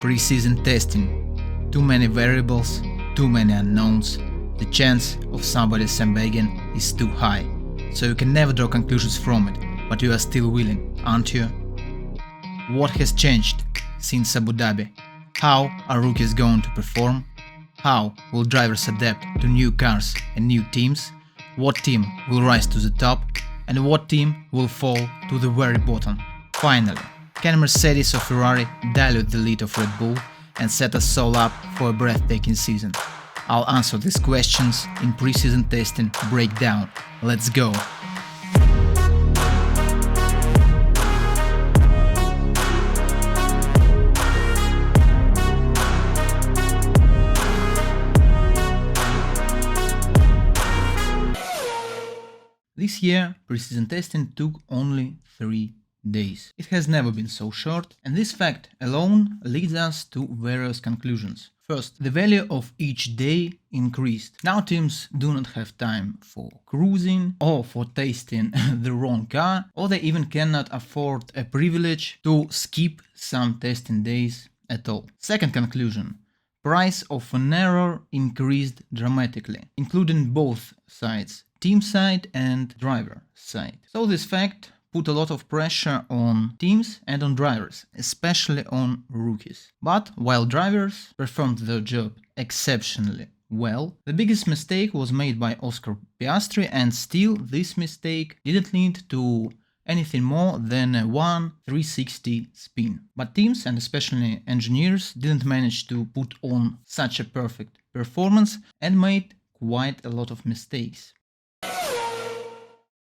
Pre-season testing. Too many variables, too many unknowns. The chance of somebody sandbagging is too high. So you can never draw conclusions from it, but you are still willing, aren't you? What has changed since Abu Dhabi? How are rookies going to perform? How will drivers adapt to new cars and new teams? What team will rise to the top? And what team will fall to the very bottom? Finally, can Mercedes or Ferrari dilute the lead of Red Bull and set us all up for a breathtaking season? I'll answer these questions in pre-season testing breakdown. Let's go! This year, pre-season testing took only 3 days. It has never been so short, and this fact alone leads us to various conclusions. First, the value of each day increased. Now teams do not have time for cruising or for tasting the wrong car, or they even cannot afford a privilege to skip some testing days at all. Second conclusion. Price of an error increased dramatically, including both sides, team side and driver side. So this fact put a lot of pressure on teams and on drivers, especially on rookies. But while drivers performed their job exceptionally well, the biggest mistake was made by Oscar Piastri, and still this mistake didn't lead to anything more than a 360 spin. But teams and especially engineers didn't manage to put on such a perfect performance and made quite a lot of mistakes.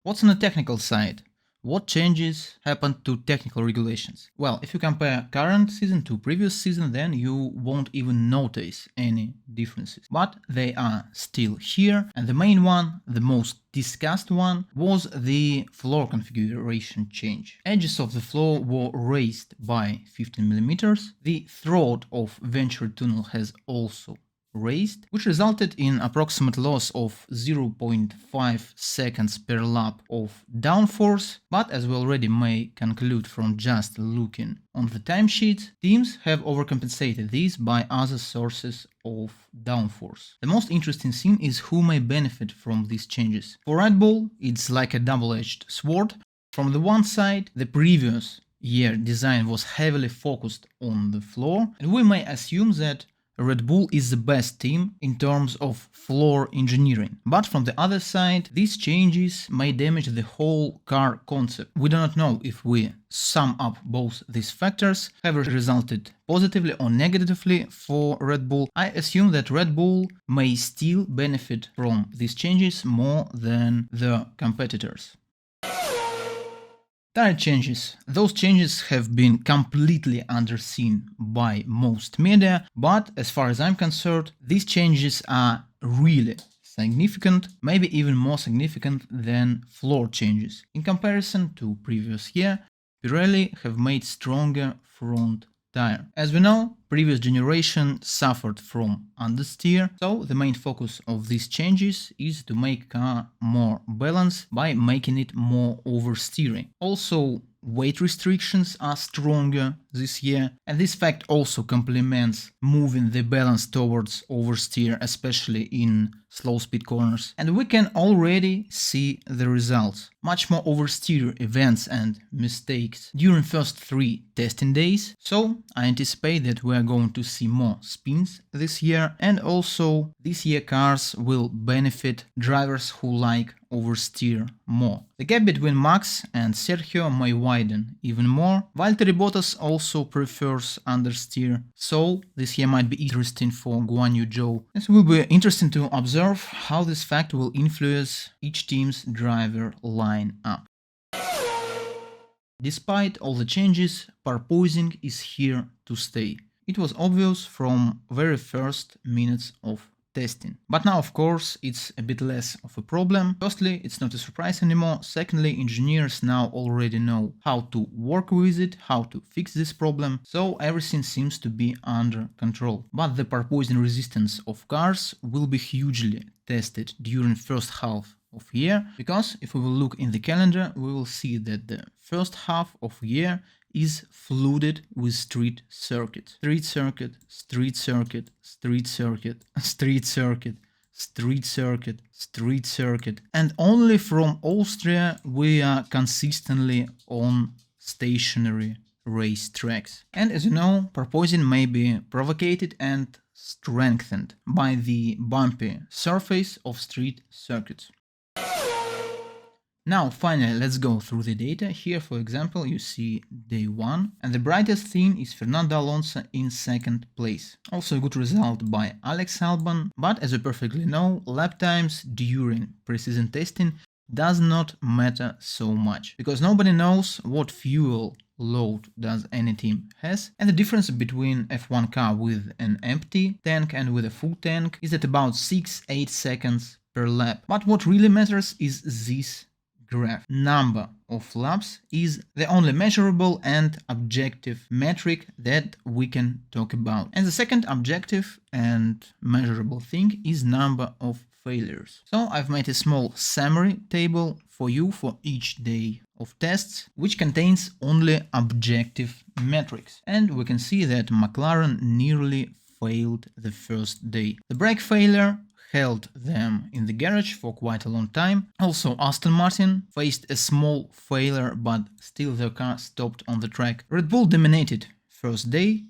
What's on the technical side? What changes happened to technical regulations? Well, if you compare current season to previous season, then you won't even notice any differences. But they are still here, and the main one, the most discussed one, was the floor configuration change. Edges of the floor were raised by 15 mm. The throat of venturi tunnel has also raised, which resulted in approximate loss of 0.5 seconds per lap of downforce, but as we already may conclude from just looking on the timesheet, teams have overcompensated this by other sources of downforce. The most interesting thing is who may benefit from these changes. For Red Bull, it's like a double-edged sword. From the one side, the previous year design was heavily focused on the floor, and we may assume that Red Bull is the best team in terms of floor engineering. But from the other side, these changes may damage the whole car concept. We do not know if we sum up both these factors have resulted positively or negatively for Red Bull. I assume that Red Bull may still benefit from these changes more than the competitors. Tyre changes. Those changes have been completely underseen by most media, but as far as I'm concerned, these changes are really significant, maybe even more significant than floor changes. In comparison to previous year, Pirelli have made stronger front tyre. As we know, previous generation suffered from understeer, so the main focus of these changes is to make car more balanced by making it more oversteering. Also, weight restrictions are stronger this year, and this fact also complements moving the balance towards oversteer, especially in slow speed corners. And we can already see the results. Much more oversteer events and mistakes during first 3 testing days, so I anticipate that we are going to see more spins this year, and also this year cars will benefit drivers who like oversteer more. The gap between Max and Sergio may widen even more. Valtteri Bottas also prefers understeer, so this year might be interesting for Guan Yu Zhou. It will be interesting to observe how this fact will influence each team's driver lineup. Despite all the changes, porpoising is here to stay. It was obvious from very first minutes of testing. But now, of course, it's a bit less of a problem. Firstly, it's not a surprise anymore. Secondly, engineers now already know how to work with it, how to fix this problem, so everything seems to be under control. But the porpoising resistance of cars will be hugely tested during first half of year, because if we will look in the calendar, we will see that the first half of year is flooded with street circuits. Street circuit, street circuit, street circuit, street circuit, street circuit, street circuit. And only from Austria we are consistently on stationary race tracks. And as you know, porpoising may be provoked and strengthened by the bumpy surface of street circuits. Now finally let's go through the data. Here for example you see day 1 and the brightest theme is Fernando Alonso in second place. Also a good result by Alex Albon, but as you perfectly know, lap times during pre-season testing does not matter so much, because nobody knows what fuel load does any team has, and the difference between F1 car with an empty tank and with a full tank is at about 6-8 seconds per lap. But what really matters is this graph. Number of laps is the only measurable and objective metric that we can talk about. And the second objective and measurable thing is number of failures. So I've made a small summary table for you for each day of tests, which contains only objective metrics. And we can see that McLaren nearly failed the first day. The brake failure held them in the garage for quite a long time. Also, Aston Martin faced a small failure, but still their car stopped on the track. Red Bull dominated first day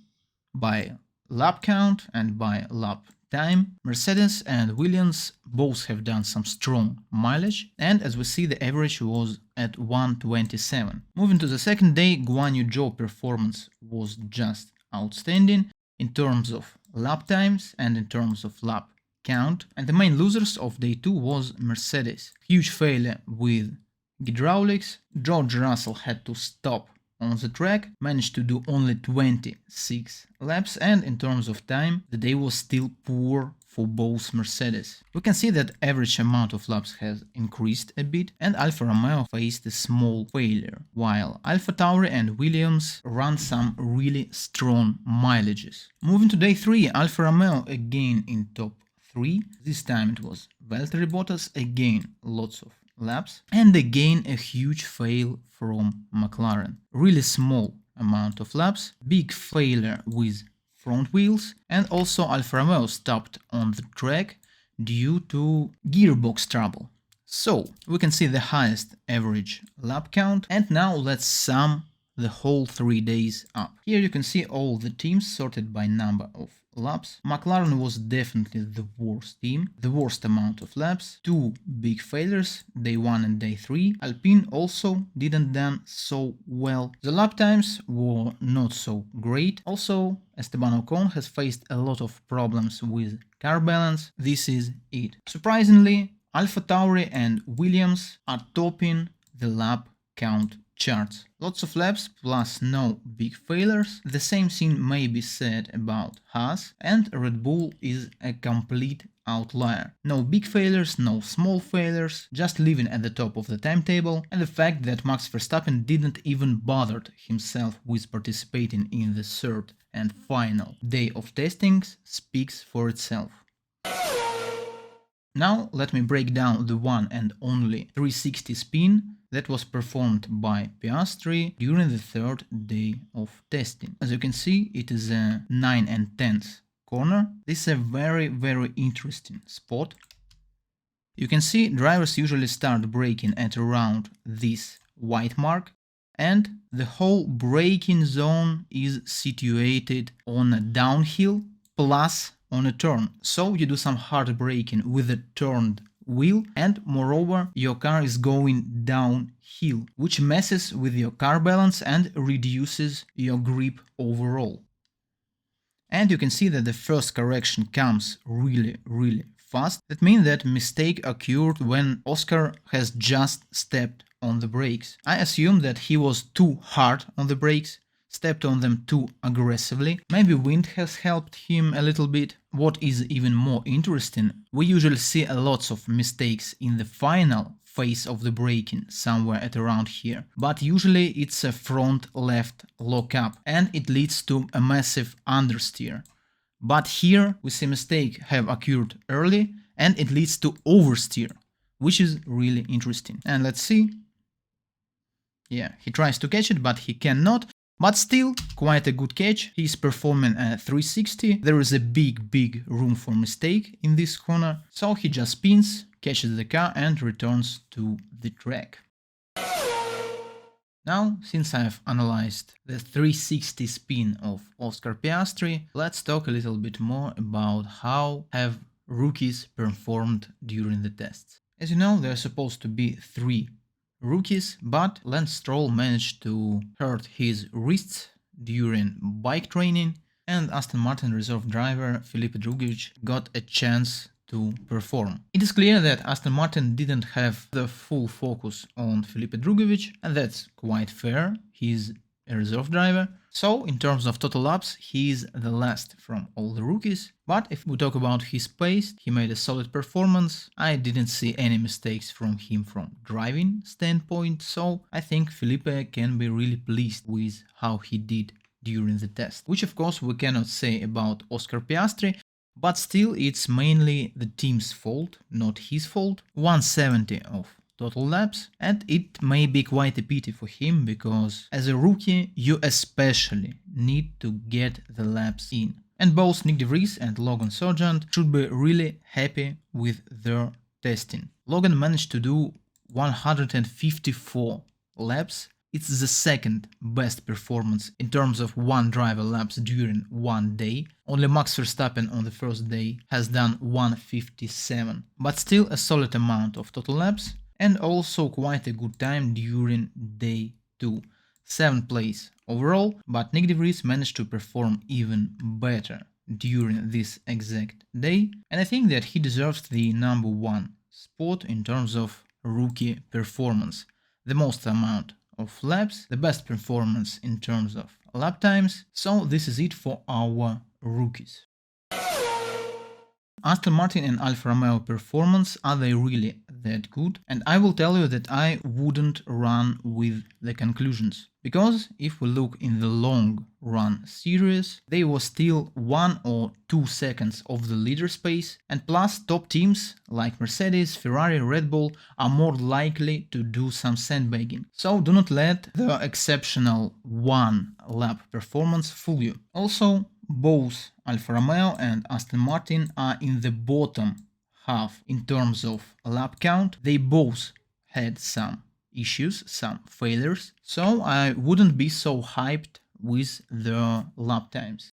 by lap count and by lap time. Mercedes and Williams both have done some strong mileage, and as we see, the average was at 127. Moving to the second day, Guan Yu Zhou performance was just outstanding in terms of lap times and in terms of lap count, and the main losers of day 2 was Mercedes. Huge failure with hydraulics. George Russell had to stop on the track, managed to do only 26 laps, and in terms of time the day was still poor for both Mercedes. We can see that average amount of laps has increased a bit, and Alfa Romeo faced a small failure, while Alfa Tauri and Williams ran some really strong mileages. Moving to day 3, Alfa Romeo again in top 3. This time it was Valtteri Bottas, again lots of laps, and again a huge fail from McLaren. Really small amount of laps, big failure with front wheels, and also Alfa Romeo stopped on the track due to gearbox trouble. So we can see the highest average lap count, and now let's sum the whole 3 days up. Here you can see all the teams sorted by number of laps. McLaren was definitely the worst team, the worst amount of laps, 2 big failures, day 1 and day 3. Alpine also didn't done so well. The lap times were not so great. Also, Esteban Ocon has faced a lot of problems with car balance. This is it. Surprisingly, Alfa Tauri and Williams are topping the lap count charts. Lots of laps plus no big failures. The same thing may be said about Haas, and Red Bull is a complete outlier. No big failures, no small failures, just living at the top of the timetable, and the fact that Max Verstappen didn't even bother himself with participating in the third and final day of testings speaks for itself. Now let me break down the one and only 360 spin that was performed by Piastri during the third day of testing. As you can see, it is a 9 and 10th corner. This is a very interesting spot. You can see drivers usually start braking at around this white mark, and the whole braking zone is situated on a downhill plus on a turn. So you do some hard braking with a turned wheel, and moreover your car is going downhill, which messes with your car balance and reduces your grip overall. And you can see that the first correction comes really fast. That means that mistake occurred when Oscar has just stepped on the brakes. I assume that he was too hard on the brakes, stepped on them too aggressively. Maybe wind has helped him a little bit. What is even more interesting, we usually see a lots of mistakes in the final phase of the braking, somewhere at around here. But usually it's a front left lockup, and it leads to a massive understeer. But here we see mistake have occurred early, and it leads to oversteer, which is really interesting. And let's see. Yeah, he tries to catch it, but he cannot. But still, quite a good catch. He's performing a 360. There is a big room for mistake in this corner. So he just spins, catches the car and returns to the track. Now, since I've analyzed the 360 spin of Oscar Piastri, let's talk a little bit more about how have rookies performed during the tests. As you know, there are supposed to be 3 rookies, but Lance Stroll managed to hurt his wrists during bike training, and Aston Martin reserve driver Felipe Drugovich got a chance to perform. It is clear that Aston Martin didn't have the full focus on Felipe Drugovich, and that's quite fair. He's a reserve driver. So, in terms of total laps, he's the last from all the rookies. But if we talk about his pace, he made a solid performance. I didn't see any mistakes from him from driving standpoint, so I think Felipe can be really pleased with how he did during the test. Which of course we cannot say about Oscar Piastri, but still it's mainly the team's fault, not his fault. 170 of total laps, and it may be quite a pity for him, because as a rookie you especially need to get the laps in. And both Nick De Vries and Logan Sargent should be really happy with their testing. Logan managed to do 154 laps. It's the second best performance in terms of one driver laps during one day. Only Max Verstappen on the first day has done 157, but still a solid amount of total laps, and also quite a good time during day 2. 7th place overall, but Nick De Vries managed to perform even better during this exact day, and I think that he deserves the number 1 spot in terms of rookie performance. The most amount of laps, the best performance in terms of lap times, so this is it for our rookies. Aston Martin and Alfa Romeo performance, are they really that good? And I will tell you that I wouldn't run with the conclusions, because if we look in the long run series, they were still 1 or 2 seconds of the leader space, and plus top teams like Mercedes, Ferrari, Red Bull are more likely to do some sandbagging. So do not let the exceptional 1 lap performance fool you. Also, both Alfa Romeo and Aston Martin are in the bottom half in terms of lap count. They both had some issues, some failures, so I wouldn't be so hyped with their lap times.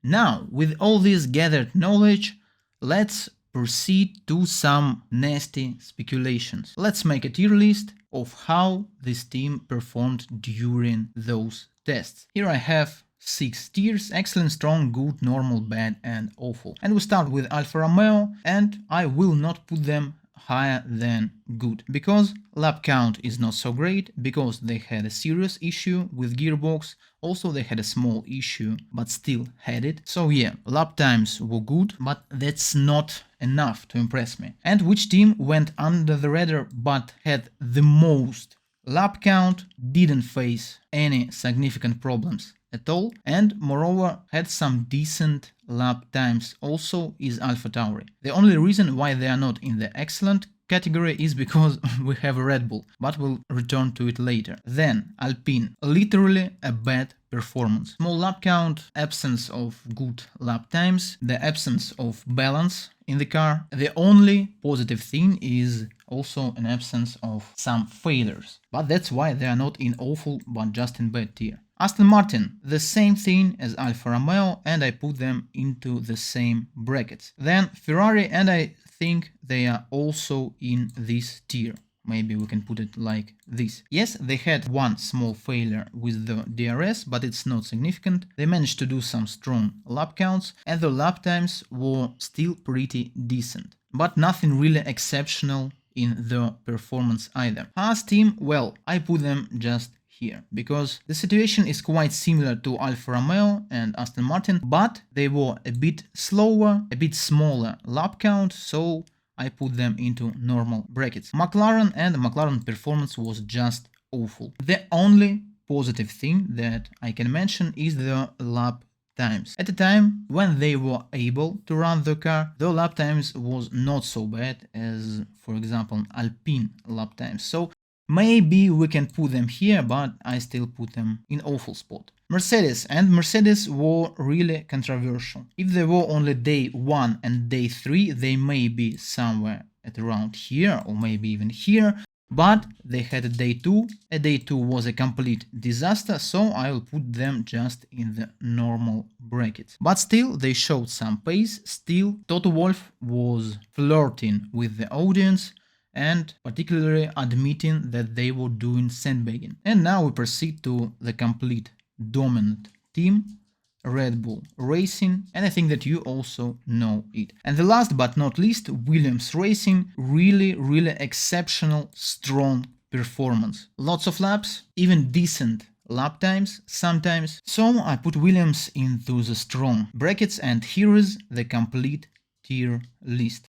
Now, with all this gathered knowledge, let's proceed to some nasty speculations. Let's make a tier list of how this team performed during those tests. Here I have 6 tiers: excellent, strong, good, normal, bad and awful. And we start with Alfa Romeo, and I will not put them higher than good, because lap count is not so great, because they had a serious issue with gearbox, also they had a small issue but still had it. So yeah, lap times were good, but that's not enough to impress me. And which team went under the radar but had the most lap count, didn't face any significant problems at all, and moreover had some decent lap times also, is AlphaTauri. The only reason why they are not in the excellent category is because we have a Red Bull, but we'll return to it later. Then Alpine, literally a bad performance. Small lap count, absence of good lap times, the absence of balance in the car. The only positive thing is also an absence of some failures, but that's why they are not in awful but just in bad tier. Aston Martin, the same thing as Alfa Romeo, and I put them into the same brackets. Then Ferrari, and I think they are also in this tier. Maybe we can put it like this. Yes, they had one small failure with the DRS, but it's not significant. They managed to do some strong lap counts, and the lap times were still pretty decent, but nothing really exceptional in the performance either. Haas team, well, I put them just here, because the situation is quite similar to Alfa Romeo and Aston Martin, but they were a bit slower, a bit smaller lap count, so I put them into normal brackets. McLaren, and McLaren performance was just awful. The only positive thing that I can mention is the lap times. At the time when they were able to run the car, the lap times was not so bad as, for example, Alpine lap times. So Maybe we can put them here, but I still put them in awful spot. Mercedes were really controversial. If they were only day 1 and day 3, they may be somewhere at around here or maybe even here, but they had a day 2. A day 2 was a complete disaster, so I will put them just in the normal brackets. But still, they showed some pace. Still, Toto Wolff was flirting with the audience and particularly admitting that they were doing sandbagging. And now we proceed to the complete dominant team, Red Bull Racing, and I think that you also know it. And the last but not least, Williams Racing, really exceptional, strong performance. Lots of laps, even decent lap times sometimes. So I put Williams into the strong brackets, and here is the complete tier list.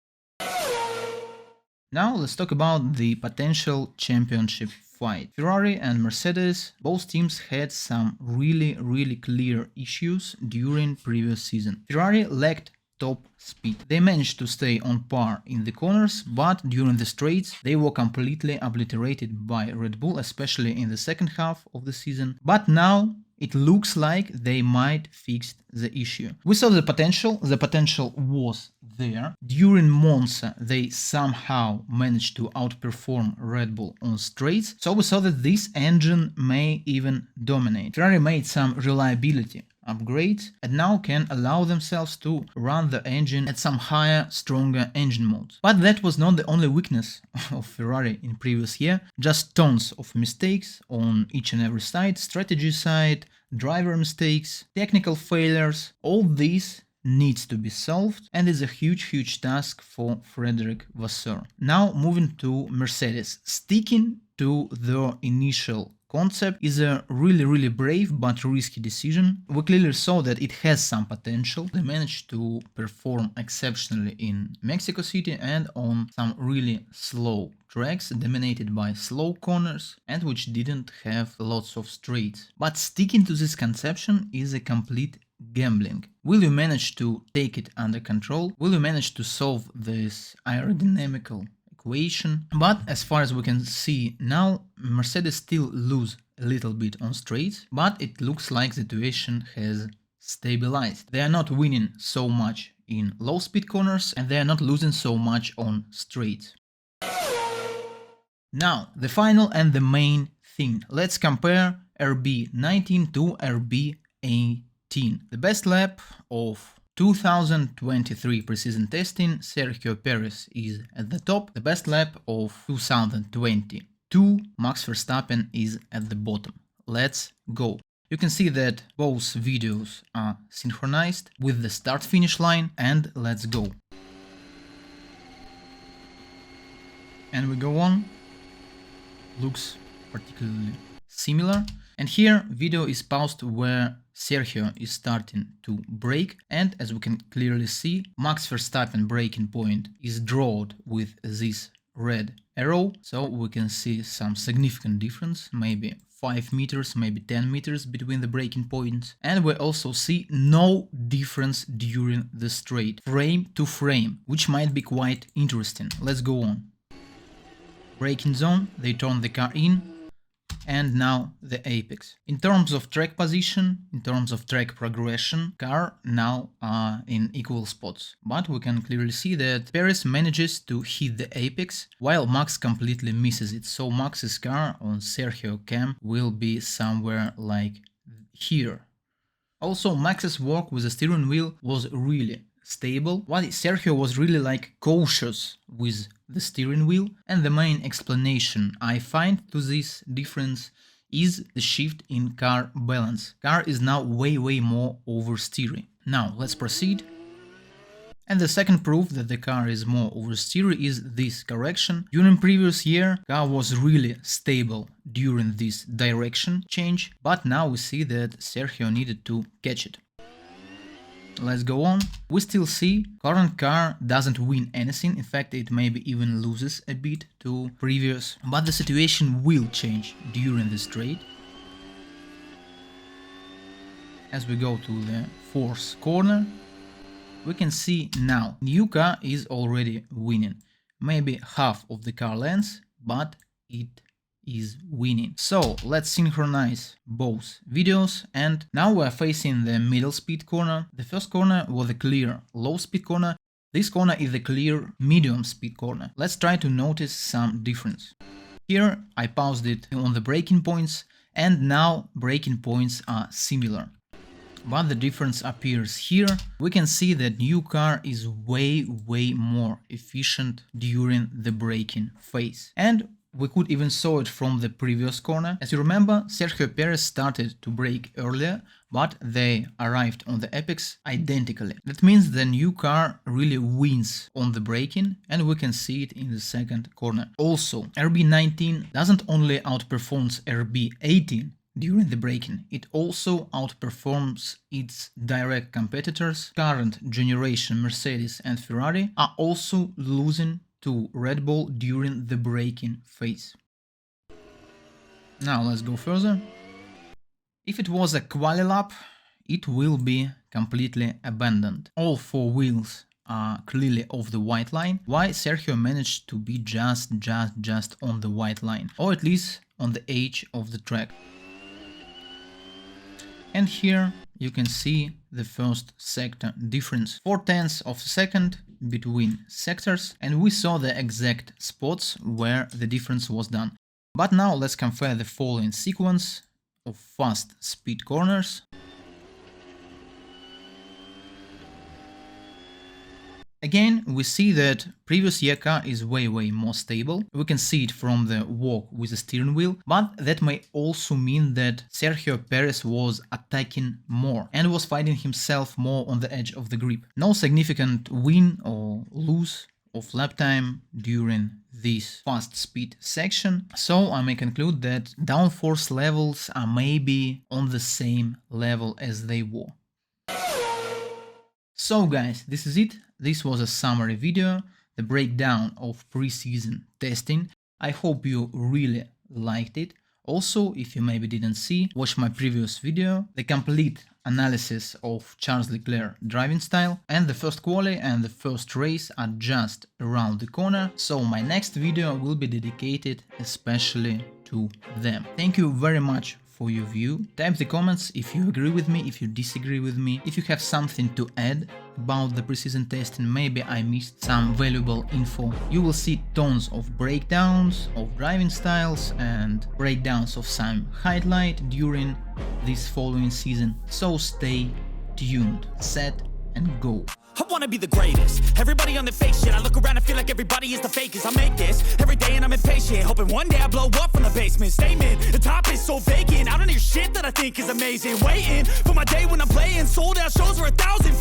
Now let's talk about the potential championship fight. Ferrari and Mercedes, both teams had some really clear issues during previous season. Ferrari lacked top speed. They managed to stay on par in the corners, but during the straights they were completely obliterated by Red Bull, especially in the second half of the season. But now it looks like they might fix the issue. We saw the potential was there. During Monza, they somehow managed to outperform Red Bull on straights, so we saw that this engine may even dominate. Ferrari made some reliability upgrades and now can allow themselves to run the engine at some higher, stronger engine modes. But that was not the only weakness of Ferrari in previous year, just tons of mistakes on each and every side, strategy side, driver mistakes, technical failures. All these needs to be solved, and is a huge task for Frederic Vasseur. Now moving to Mercedes. Sticking to their initial concept is a really brave but risky decision. We clearly saw that it has some potential. They managed to perform exceptionally in Mexico City and on some really slow tracks dominated by slow corners and which didn't have lots of straights. But sticking to this conception is a complete gambling. Will you manage to take it under control? Will you manage to solve this aerodynamical equation? But as far as we can see now, Mercedes still lose a little bit on straights, but it looks like the situation has stabilized. They are not winning so much in low speed corners and they are not losing so much on straights. Now, the final and the main thing. Let's compare RB19 to RB18. The best lap of 2023 preseason testing, Sergio Perez is at the top. The best lap of 2022, Max Verstappen is at the bottom. Let's go. You can see that both videos are synchronized with the start-finish line, and let's go. And we go on. Looks particularly similar. And here video is paused where Sergio is starting to brake, and as we can clearly see, Max Verstappen braking point is drawn with this red arrow, so we can see some significant difference, maybe 5 meters, maybe 10 meters between the braking points. And we also see no difference during the straight, frame to frame, which might be quite interesting. Let's go on. Braking zone, they turn the car in, and now the apex. In terms of track position, in terms of track progression, car now are in equal spots. But we can clearly see that Perez manages to hit the apex while Max completely misses it. So Max's car on Sergio cam will be somewhere like here. Also, Max's work with the steering wheel was really stable, while Sergio was really like cautious with the steering wheel, and the main explanation I find to this difference is the shift in car balance. Car is now way more oversteering. Now let's proceed. And the second proof that the car is more oversteering is this correction. During previous year, car was really stable during this direction change, but now we see that Sergio needed to catch it. Let's go on. We still see current car doesn't win anything, in fact it maybe even loses a bit to previous, but the situation will change during the straight. As we go to the fourth corner, we can see now new car is already winning, maybe half of the car length, but it is winning. So let's synchronize both videos, and now we're facing the middle speed corner. The first corner was a clear low speed corner. This corner is a clear medium speed corner. Let's try to notice some difference. Here I paused it on the braking points, and now braking points are similar. But the difference appears here. We can see that new car is way more efficient during the braking phase. And we could even saw it from the previous corner. As you remember, Sergio Perez started to brake earlier, but they arrived on the apex identically. That means the new car really wins on the braking, and we can see it in the second corner. Also, RB19 doesn't only outperforms RB18 during the braking, it also outperforms its direct competitors. Current generation Mercedes and Ferrari are also losing to Red Bull during the braking phase. Now let's go further. If it was a quali lap, it will be completely abandoned. All four wheels are clearly off the white line. Why Sergio managed to be just on the white line, or at least on the edge of the track. And here you can see the first sector difference. 0.4 of a second between sectors, and we saw the exact spots where the difference was done. But now let's compare the following sequence of fast speed corners. Again, we see that previous year car is way more stable. We can see it from the walk with the steering wheel, but that may also mean that Sergio Perez was attacking more and was finding himself more on the edge of the grip. No significant win or lose of lap time during this fast speed section, so I may conclude that downforce levels are maybe on the same level as they were. So guys, this is it. This was a summary video, the breakdown of pre-season testing. I hope you really liked it. Also, if you maybe didn't see, watch my previous video, the complete analysis of Charles Leclerc driving style, and the first quali and the first race are just around the corner, so my next video will be dedicated especially to them. Thank you very much for your view. Type the comments if you agree with me, if you disagree with me, if you have something to add about the preseason testing, maybe I missed some valuable info. You will see tons of breakdowns of driving styles and breakdowns of some highlight during this following season, so stay tuned, set and go. I wanna be the greatest. Everybody on the fake shit. I look around and feel like everybody is the fakest. I make this every day and I'm impatient, hoping one day I blow up from the basement. Statement, the top is so vacant. I don't hear shit that I think is amazing. Waiting for my day when I'm playing sold out shows for 1,000